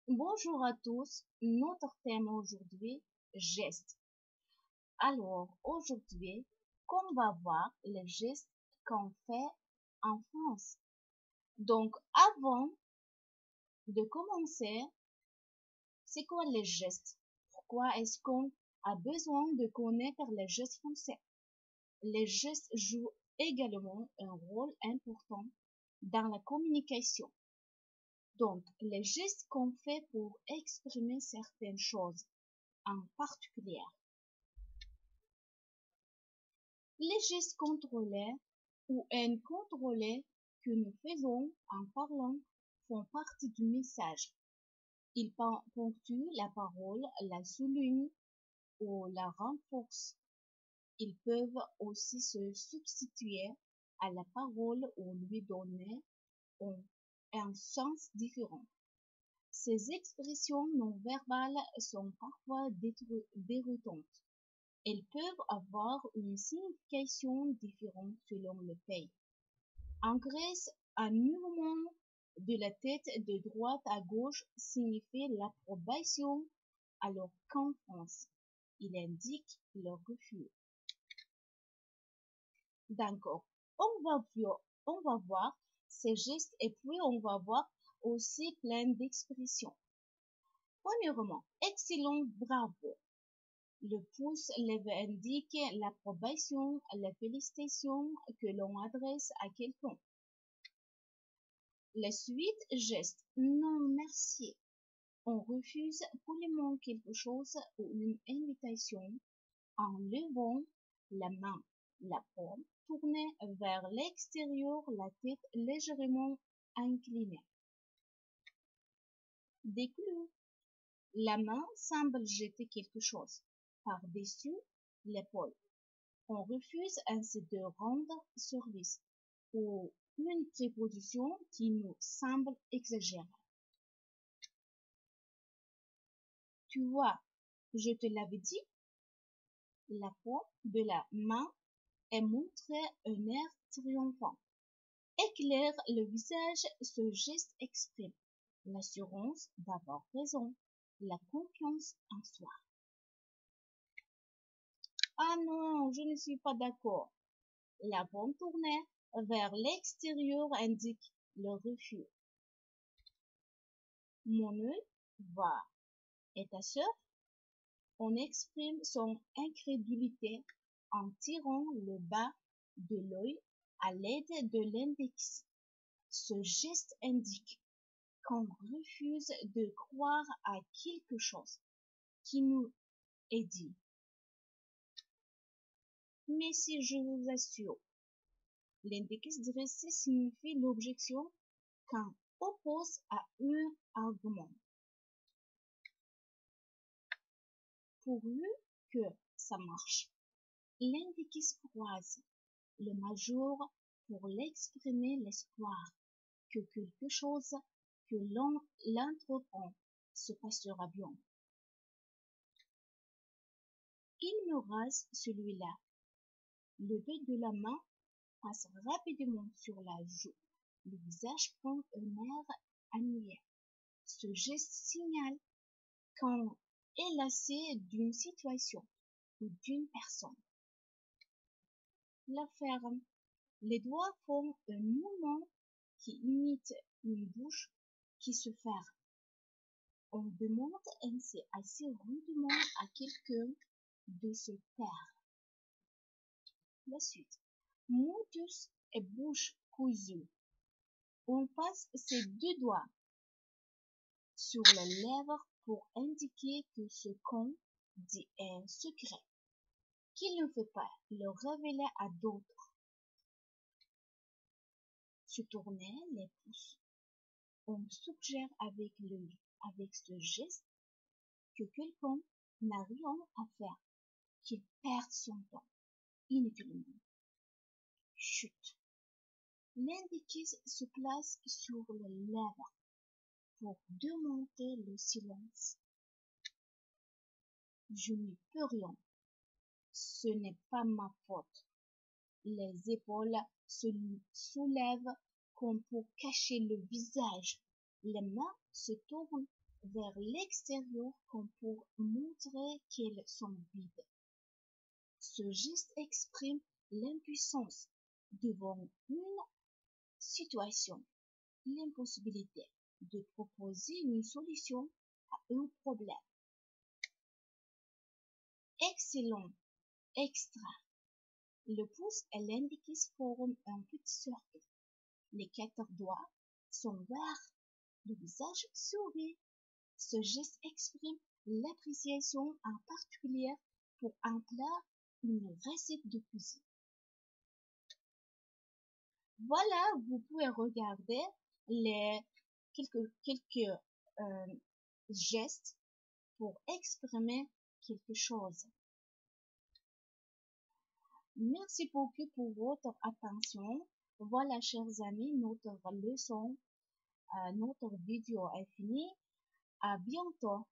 Bonjour à tous, notre thème aujourd'hui, gestes. Alors, aujourd'hui, on va voir les gestes qu'on fait en France. Donc, avant de commencer, c'est quoi les gestes? Pourquoi est-ce qu'on a besoin de connaître les gestes français? Les gestes jouent également un rôle important dans la communication. Donc, les gestes qu'on fait pour exprimer certaines choses en particulier. Les gestes contrôlés ou incontrôlés que nous faisons en parlant font partie du message. Ils ponctuent la parole, la soulignent ou la renforcent. Ils peuvent aussi se substituer à la parole ou lui donner un sens différent. Ces expressions non verbales sont parfois déroutantes. Elles peuvent avoir une signification différente selon le pays. En Grèce, un mouvement de la tête de droite à gauche signifie l'approbation, alors qu'en France, il indique le refus. D'accord. On va voir ces gestes et puis on va voir aussi plein d'expressions. Premièrement, excellent, bravo. Le pouce levé indique l'approbation, la félicitation que l'on adresse à quelqu'un. La suite geste non merci. On refuse poliment quelque chose ou une invitation en levant la main, la paume tournée vers l'extérieur, la tête légèrement inclinée. Déclus. La main semble jeter quelque chose par-dessus l'épaule. On refuse ainsi de rendre service ou une préposition qui nous semble exagérée. Tu vois, je te l'avais dit, la paume de la main est montrée un air triomphant. Éclaire le visage, ce geste exprime l'assurance d'avoir raison, la confiance en soi. Ah non, je ne suis pas d'accord. La paume tournée vers l'extérieur indique le refus. Mon œil va. Et ta sœur? On exprime son incrédulité en tirant le bas de l'œil à l'aide de l'index. Ce geste indique qu'on refuse de croire à quelque chose qui nous est dit. Mais si je vous assure, l'index dressé signifie l'objection qu'on oppose à un argument. Pourvu que ça marche, l'index croise le majeur pour l'exprimer l'espoir que quelque chose que l'on l'entreprend se passera bien. Il me rase celui-là. Le dos de la main passe rapidement sur la joue. Le visage prend un air ennuyé. Ce geste signale qu'on est lassé d'une situation ou d'une personne. La ferme. Les doigts font un mouvement qui imite une bouche qui se ferme. On demande ainsi assez rudement à quelqu'un de se taire. La suite. Motus et bouche cousue. On passe ses deux doigts sur les lèvres pour indiquer que ce qu'on dit est un secret, qu'il ne faut pas le révéler à d'autres. Se tourner les pouces. On suggère avec ce geste que quelqu'un n'a rien à faire, qu'il perde son temps inutilement. Chut. L'indice se place sur les lèvres pour demander le silence. Je n'y peux rien. Ce n'est pas ma faute. Les épaules se soulèvent comme pour cacher le visage. Les mains se tournent vers l'extérieur comme pour montrer qu'elles sont vides. Ce geste exprime l'impuissance devant une situation, l'impossibilité de proposer une solution à un problème. Excellent, extra. Le pouce et l'indice forment un petit cercle. Les 4 doigts sont verts, le visage sourit. Ce geste exprime l'appréciation en particulier pour un plat ou une recette de cuisine. Voilà, vous pouvez regarder les quelques gestes pour exprimer quelque chose. Merci beaucoup pour votre attention. Voilà, chers amis, notre leçon, notre vidéo est finie. À bientôt.